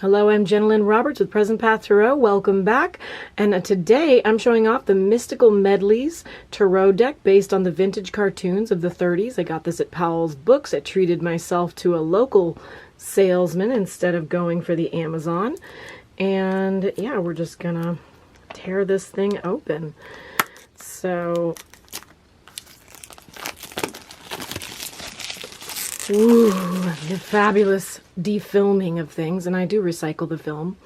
Hello, I'm Jenna Roberts with Present Path Tarot. Welcome back. And today I'm showing off the Mystical Medleys Tarot deck based on the vintage cartoons of the 30s. I got this at Powell's Books. I treated myself to a local salesman instead of going for the Amazon. And yeah, we're just gonna tear this thing open. So, ooh, the fabulous defilming of things, and I do recycle the film.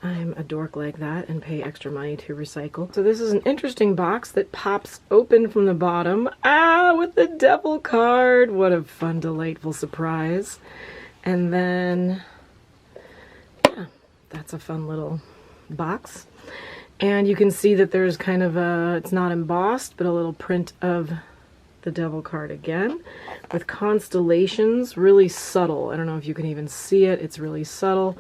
I'm a dork like that and pay extra money to recycle. So this is an interesting box that pops open from the bottom. With the devil card. What a fun, delightful surprise. And then, yeah, that's a fun little box. And you can see that there's kind of a, it's not embossed, but a little print of the devil card again with constellations, really subtle. I don't know if you can even see it. It's really subtle.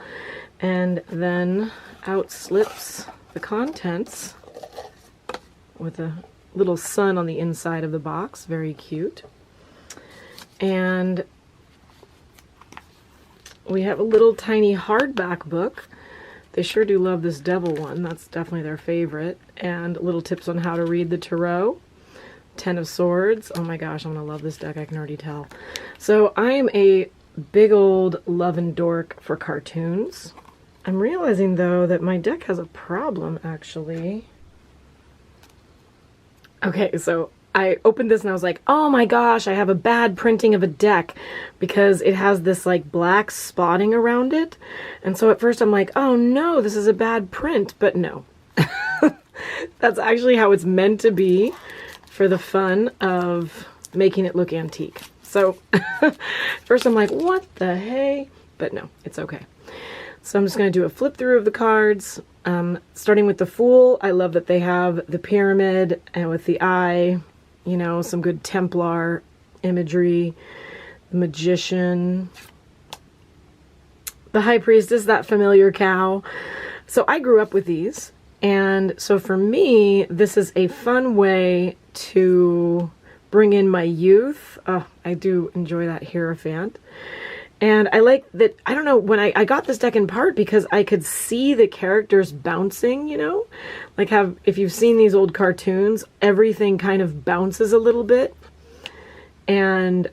And then out slips the contents with a little sun on the inside of the box. Very cute. And we have a little tiny hardback book. They sure do love this devil one. That's definitely their favorite. And little tips on how to read the tarot. 10 of Swords. Oh my gosh, I'm gonna love this deck, I can already tell. So I'm a big old love and dork for cartoons. I'm realizing though that my deck has a problem actually. Okay, so I opened this and I was like, oh my gosh, I have a bad printing of a deck because it has this like black spotting around it. And so at first I'm like, oh no, this is a bad print, but no. That's actually how it's meant to be, for the fun of making it look antique. So first I'm like, what the hey? But no, it's okay. So I'm just going to do a flip through of the cards. Starting with the Fool, I love that they have the pyramid and with the eye, you know, some good Templar imagery. The Magician. The High Priestess, that familiar cow. So I grew up with these. And so for me, this is a fun way to bring in my youth. Oh, I do enjoy that Hierophant. And I like that, I don't know, when I got this deck in part because I could see the characters bouncing, you know? Like if you've seen these old cartoons, everything kind of bounces a little bit. And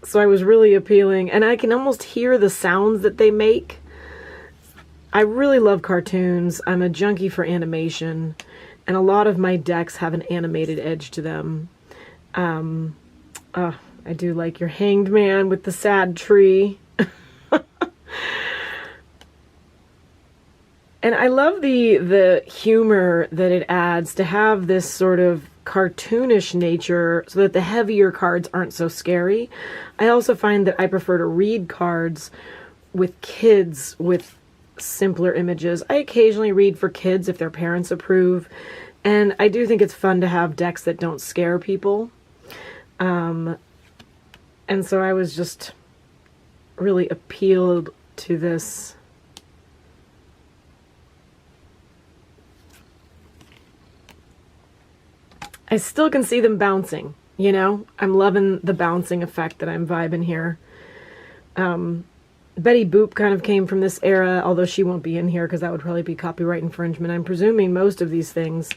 so I was really appealing. And I can almost hear the sounds that they make. I really love cartoons. I'm a junkie for animation, and a lot of my decks have an animated edge to them. I do like your Hanged Man with the sad tree. And I love the humor that it adds to have this sort of cartoonish nature so that the heavier cards aren't so scary. I also find that I prefer to read cards with kids with simpler images. I occasionally read for kids if their parents approve, and I do think it's fun to have decks that don't scare people. And so I was just really appealed to this. I still can see them bouncing, you know? I'm loving the bouncing effect that I'm vibing here. Betty Boop kind of came from this era, although she won't be in here because that would probably be copyright infringement. I'm presuming most of these things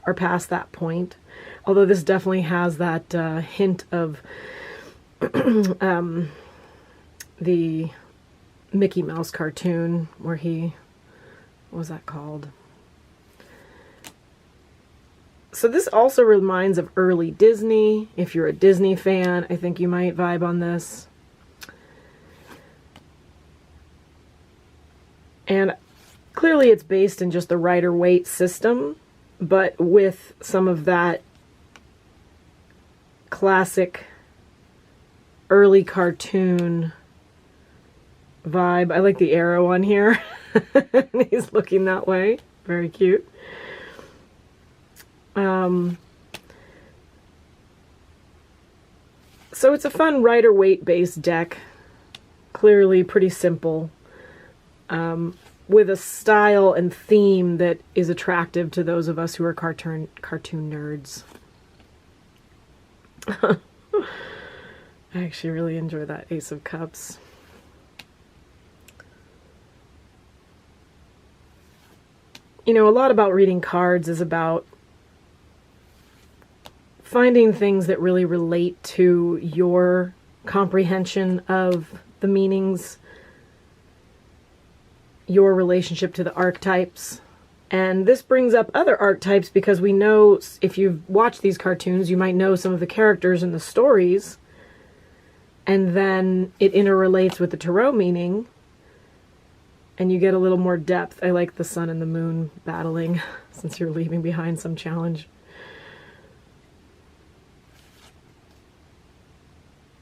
are past that point. Although this definitely has that hint of the Mickey Mouse cartoon where he, what was that called? So this also reminds of early Disney. If you're a Disney fan, I think you might vibe on this. And clearly it's based in just the Rider-Waite system, but with some of that classic early cartoon vibe. I like the arrow on here. He's looking that way. Very cute. So it's a fun Rider-Waite based deck. Clearly pretty simple. With a style and theme that is attractive to those of us who are cartoon nerds. I actually really enjoy that Ace of Cups. you know, a lot about reading cards is about finding things that really relate to your comprehension of the meanings, your relationship to the archetypes. And this brings up other archetypes because we know, if you've watched these cartoons, you might know some of the characters in the stories, and then it interrelates with the tarot meaning, and you get a little more depth. I like the sun and the moon battling, since you're leaving behind some challenge.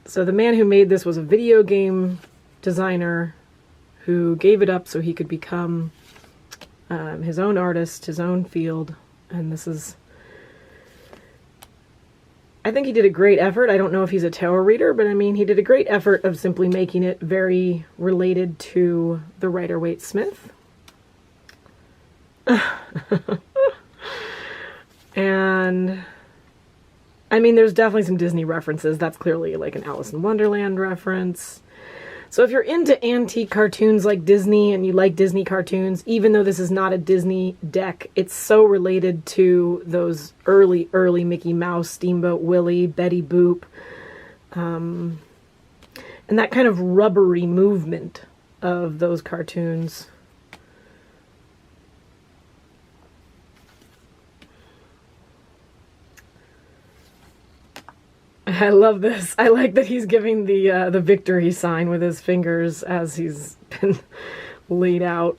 So the man who made this was a video game designer who gave it up so he could become his own artist, his own field. And this is, I think he did a great effort. I don't know if he's a tarot reader, but I mean, he did a great effort of simply making it very related to the Rider-Waite-Smith. And I mean, there's definitely some Disney references. That's clearly like an Alice in Wonderland reference. So if you're into antique cartoons like Disney and you like Disney cartoons, even though this is not a Disney deck, it's so related to those early Mickey Mouse, Steamboat Willie, Betty Boop, and that kind of rubbery movement of those cartoons. I love this. I like that he's giving the victory sign with his fingers as he's been laid out.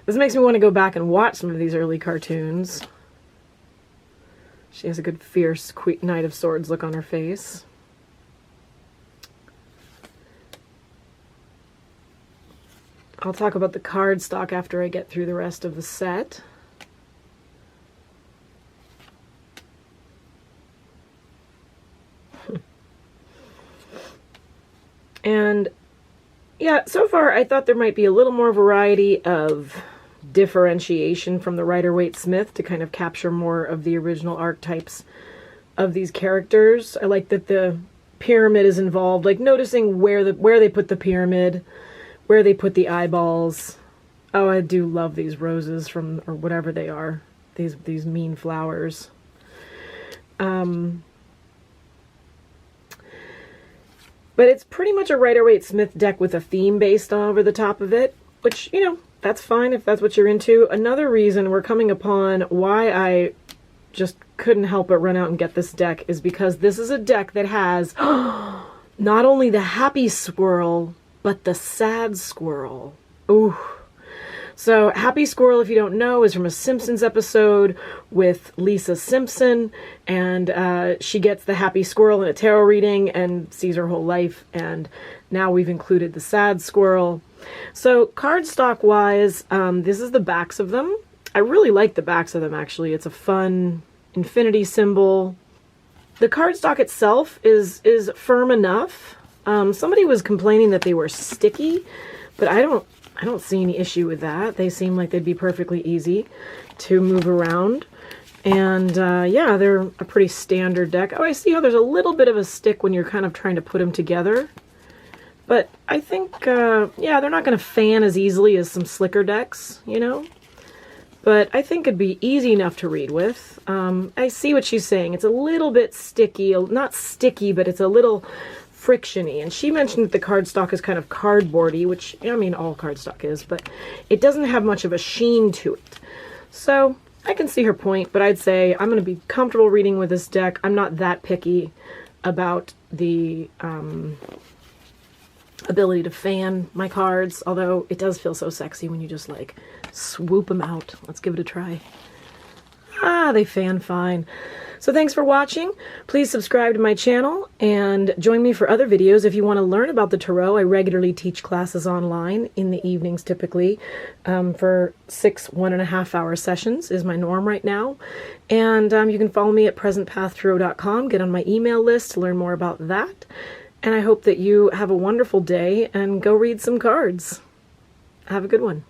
This makes me want to go back and watch some of these early cartoons. She has a good fierce Knight of Swords look on her face. I'll talk about the card stock after I get through the rest of the set. And yeah, so far I thought there might be a little more variety of differentiation from the Rider-Waite-Smith to kind of capture more of the original archetypes of these characters. I like that the pyramid is involved, like noticing where they put the pyramid, where they put the eyeballs. Oh, I do love these roses from, or whatever they are, these mean flowers. But it's pretty much a Rider-Waite-Smith deck with a theme based over the top of it, which, you know, that's fine if that's what you're into. Another reason we're coming upon why I just couldn't help but run out and get this deck is because this is a deck that has not only the happy squirrel, but the sad squirrel. Ooh. So Happy Squirrel, if you don't know, is from a Simpsons episode with Lisa Simpson, and she gets the happy squirrel in a tarot reading and sees her whole life, and now we've included the sad squirrel. So cardstock-wise, this is the backs of them. I really like the backs of them, actually. It's a fun infinity symbol. The cardstock itself is firm enough. Somebody was complaining that they were sticky, but I don't see any issue with that. They seem like they'd be perfectly easy to move around. And yeah, they're a pretty standard deck. Oh, I see how there's a little bit of a stick when you're kind of trying to put them together. But I think, yeah, they're not going to fan as easily as some slicker decks, you know? But I think it'd be easy enough to read with. I see what she's saying. It's a little bit sticky. Not sticky, but it's a little friction-y. And she mentioned that the cardstock is kind of cardboardy, which, I mean, all cardstock is, but it doesn't have much of a sheen to it. So I can see her point, but I'd say I'm going to be comfortable reading with this deck. I'm not that picky about the ability to fan my cards, although it does feel so sexy when you just like swoop them out. Let's give it a try. Ah, they fan fine. So thanks for watching. Please subscribe to my channel and join me for other videos. If you want to learn about the tarot, I regularly teach classes online in the evenings typically for 6 1.5-hour sessions is my norm right now. And you can follow me at presentpathtarot.com, get on my email list to learn more about that. And I hope that you have a wonderful day and go read some cards. Have a good one.